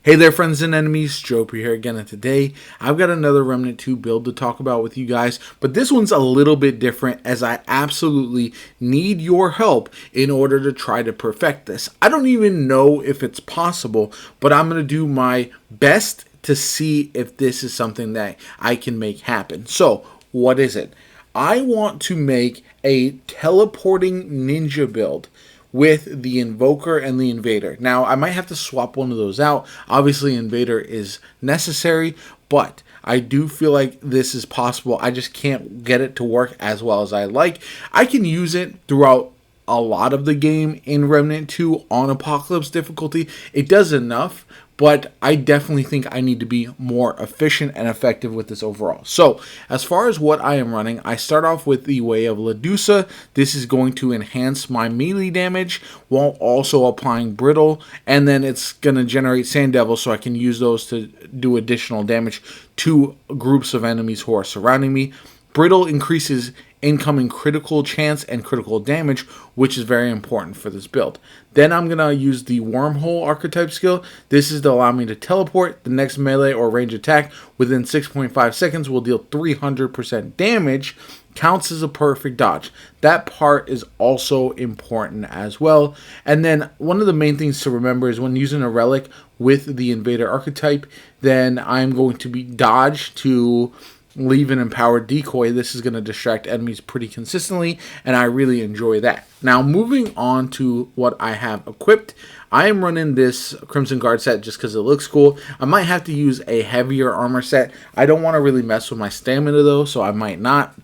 Hey there, friends and enemies, JoPaWrites here again, and today I've got another Remnant 2 build to talk about with you guys, but this one's a little bit different as I absolutely need your help in order to try to perfect this. I don't even know if it's possible, but I'm going to do my best to see if this is something that I can make happen. So, what is it? I want to make a teleporting ninja build with the Invoker and the Invader. Now, I might have to swap one of those out. Obviously, Invader is necessary, but I do feel like this is possible. I just can't get it to work as well as I like. I can use it throughout a lot of the game in Remnant 2 on Apocalypse difficulty. It does enough, but I definitely think I need to be more efficient and effective with this overall. So, as far as what I am running, I start off with the Way of Ledusa. This is going to enhance my melee damage while also applying Brittle, and then it's going to generate Sand Devil so I can use those to do additional damage to groups of enemies who are surrounding me. Brittle increases incoming critical chance and critical damage, which is very important for this build. Then I'm going to use the Wormhole Archetype skill. This is to allow me to teleport. The next melee or range attack within 6.5 seconds will deal 300% damage. Counts as a perfect dodge. That part is also important as well. And then one of the main things to remember is when using a relic with the Invader archetype, then I'm going to be dodge to leave an empowered decoy. This is going to distract enemies pretty consistently, and I really enjoy that. Now, moving on to what I have equipped, I am running this Crimson Guard set just because it looks cool. I might have to use a heavier armor set. I don't want to really mess with my stamina though, so I might not.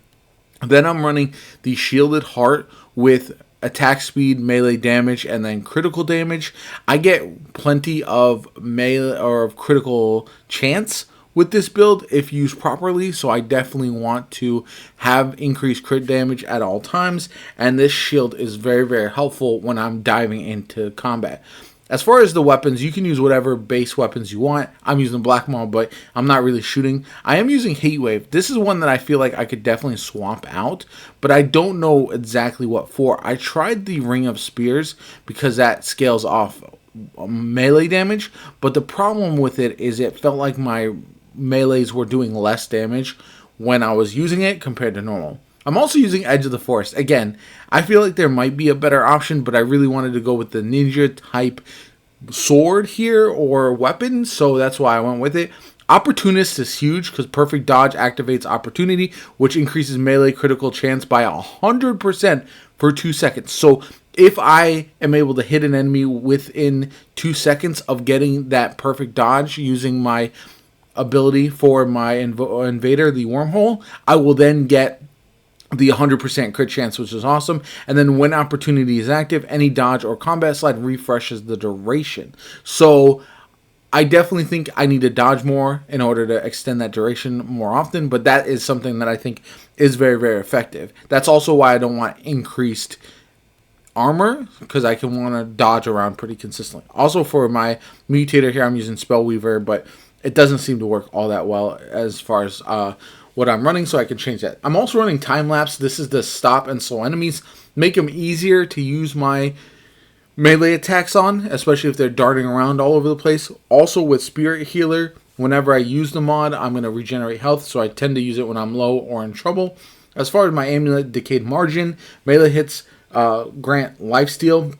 Then I'm running the Shielded Heart with attack speed, melee damage, and then critical damage. I get plenty of melee or of critical chance with this build if used properly, so I definitely want to have increased crit damage at all times, and this shield is very, very helpful when I'm diving into combat. As far as the weapons, you can use whatever base weapons you want. I'm using Black Maul, but I'm not really shooting. I am using Heat Wave. This is one that I feel like I could definitely swap out, but I don't know exactly what for. I tried the Ring of Spears because that scales off melee damage, but the problem with it is it felt like my melees were doing less damage when I was using it compared to normal. I'm also using Edge of the Forest. Again, I feel like there might be a better option, but I really wanted to go with the ninja type sword here or weapon, so that's why I went with it. Opportunist is huge because Perfect Dodge activates Opportunity, which increases melee critical chance by 100% for 2 seconds. So if I am able to hit an enemy within 2 seconds of getting that Perfect Dodge using my ability for my Invader, the Wormhole, I will then get the 100% crit chance, which is awesome. And then when Opportunity is active, any dodge or combat slide refreshes the duration. So I definitely think I need to dodge more in order to extend that duration more often, but that is something that I think is very, very effective. That's also why I don't want increased armor, because I can want to dodge around pretty consistently. Also for my Mutator here, I'm using Spellweaver, but it doesn't seem to work all that well as far as what I'm running, so I can change that. I'm also running Time Lapse. This is to stop and slow enemies, make them easier to use my melee attacks on, especially if they're darting around all over the place. Also with Spirit Healer, whenever I use the mod, I'm going to regenerate health, so I tend to use it when I'm low or in trouble. As far as my Amulet, Decayed Margin, melee hits grant lifesteal.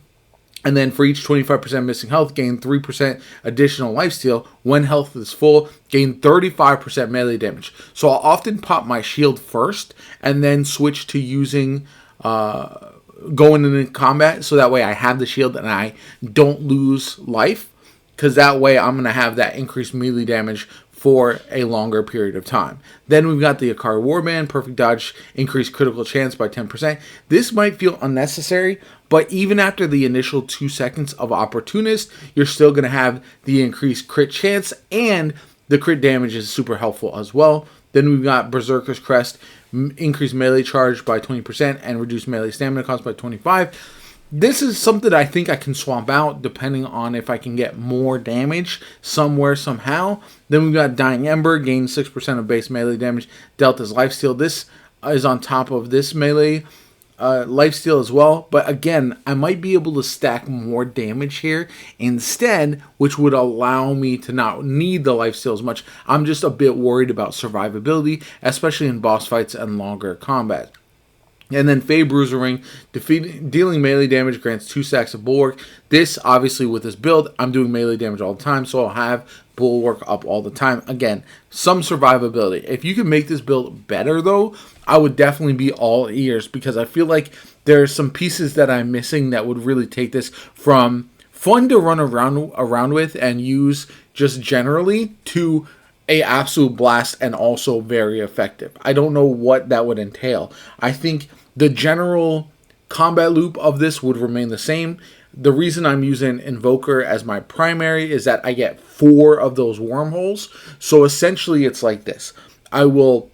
And then for each 25% missing health, gain 3% additional lifesteal. When health is full, gain 35% melee damage. So I'll often pop my shield first and then switch to using going into combat. So that way I have the shield and I don't lose life. Because that way I'm going to have that increased melee damage for a longer period of time. Then we've got the Akari Warband, Perfect Dodge, increased critical chance by 10%. This might feel unnecessary, but even after the initial 2 seconds of Opportunist, you're still going to have the increased crit chance, and the crit damage is super helpful as well. Then we've got Berserker's Crest, increased melee charge by 20% and reduced melee stamina cost by 25%. This is something I think I can swap out depending on if I can get more damage somewhere, somehow. Then we've got Dying Ember, gain 6% of base melee damage, dealt as lifesteal. This is on top of this melee lifesteal as well, but again, I might be able to stack more damage here instead, which would allow me to not need the lifesteal as much. I'm just a bit worried about survivability, especially in boss fights and longer combat. And then Fey Bruiser Ring, dealing melee damage, grants 2 stacks of Bulwark. This, obviously, with this build, I'm doing melee damage all the time, so I'll have Bulwark up all the time. Again, some survivability. If you can make this build better, though, I would definitely be all ears, because I feel like there's some pieces that I'm missing that would really take this from fun to run around with and use just generally to a absolute blast and also very effective. I don't know what that would entail. I think the general combat loop of this would remain the same. The reason I'm using Invoker as my primary is that I get 4 of those wormholes. So essentially it's like this. I will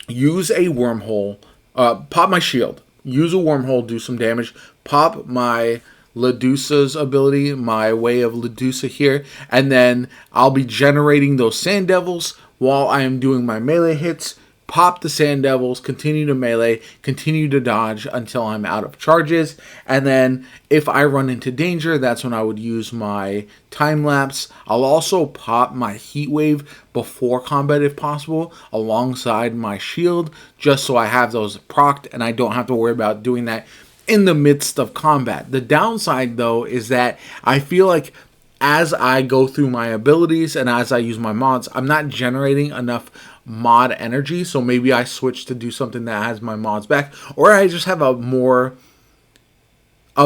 use a wormhole, pop my shield, use a wormhole, do some damage, pop my Ledusa's ability, my Way of Ledusa here, and then I'll be generating those Sand Devils while I am doing my melee hits. Pop the Sand Devils, continue to melee, continue to dodge until I'm out of charges, and then if I run into danger, that's when I would use my time lapse. I'll also pop my heat wave before combat if possible, alongside my shield, just so I have those procced and I don't have to worry about doing that in the midst of combat. The downside, though, is that I feel like as I go through my abilities and as I use my mods, I'm not generating enough mod energy, so maybe I switch to do something that has my mods back, or I just have a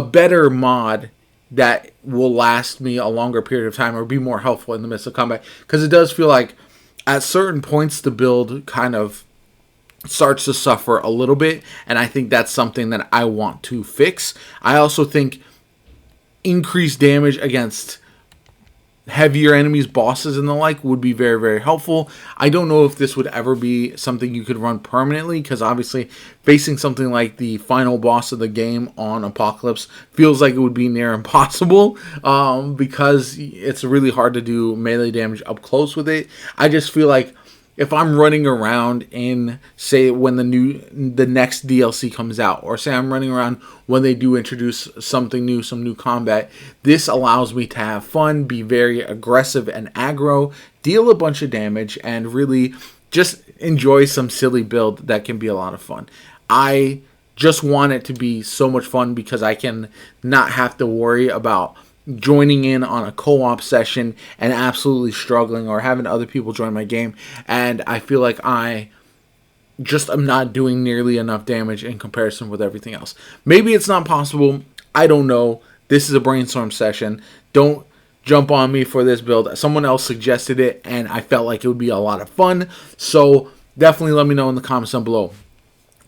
better mod that will last me a longer period of time or be more helpful in the midst of combat, because it does feel like at certain points the build kind of starts to suffer a little bit, and I think that's something that I want to fix. I also think increased damage against heavier enemies, bosses, and the like would be very, very helpful. I don't know if this would ever be something you could run permanently, because obviously facing something like the final boss of the game on Apocalypse feels like it would be near impossible, because it's really hard to do melee damage up close with it. I just feel like if I'm running around in, say, when the next DLC comes out, or say I'm running around when they do introduce something new, some new combat, this allows me to have fun, be very aggressive and aggro, deal a bunch of damage, and really just enjoy some silly build that can be a lot of fun. I just want it to be so much fun because I can not have to worry about joining in on a co-op session and absolutely struggling, or having other people join my game, and I feel like I just am not doing nearly enough damage in comparison with everything else. Maybe it's not possible. I don't know. This is a brainstorm session. Don't jump on me for this build. Someone else suggested it, and I felt like it would be a lot of fun. So definitely let me know in the comments down below.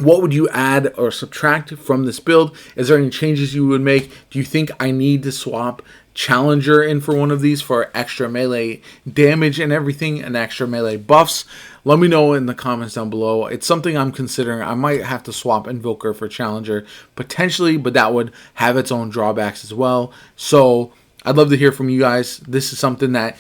What would you add or subtract from this build? Is there any changes you would make? Do you think I need to swap Challenger in for one of these for extra melee damage and everything, and extra melee buffs? Let me know in the comments down below. It's something I'm considering. I might have to swap Invoker for Challenger potentially, but that would have its own drawbacks as well. So I'd love to hear from you guys. This is something that,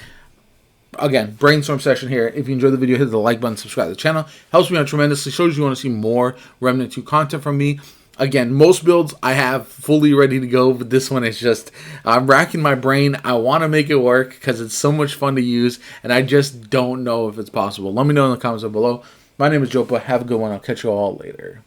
again, brainstorm session here. If you enjoyed the video, hit the like button, subscribe to the channel. Helps me out tremendously. Shows you want to see more Remnant 2 content from me. Again, most builds I have fully ready to go, but this one is just, I'm racking my brain. I want to make it work because it's so much fun to use, and I just don't know if it's possible. Let me know in the comments down below. My name is JoPa. Have a good one. I'll catch you all later.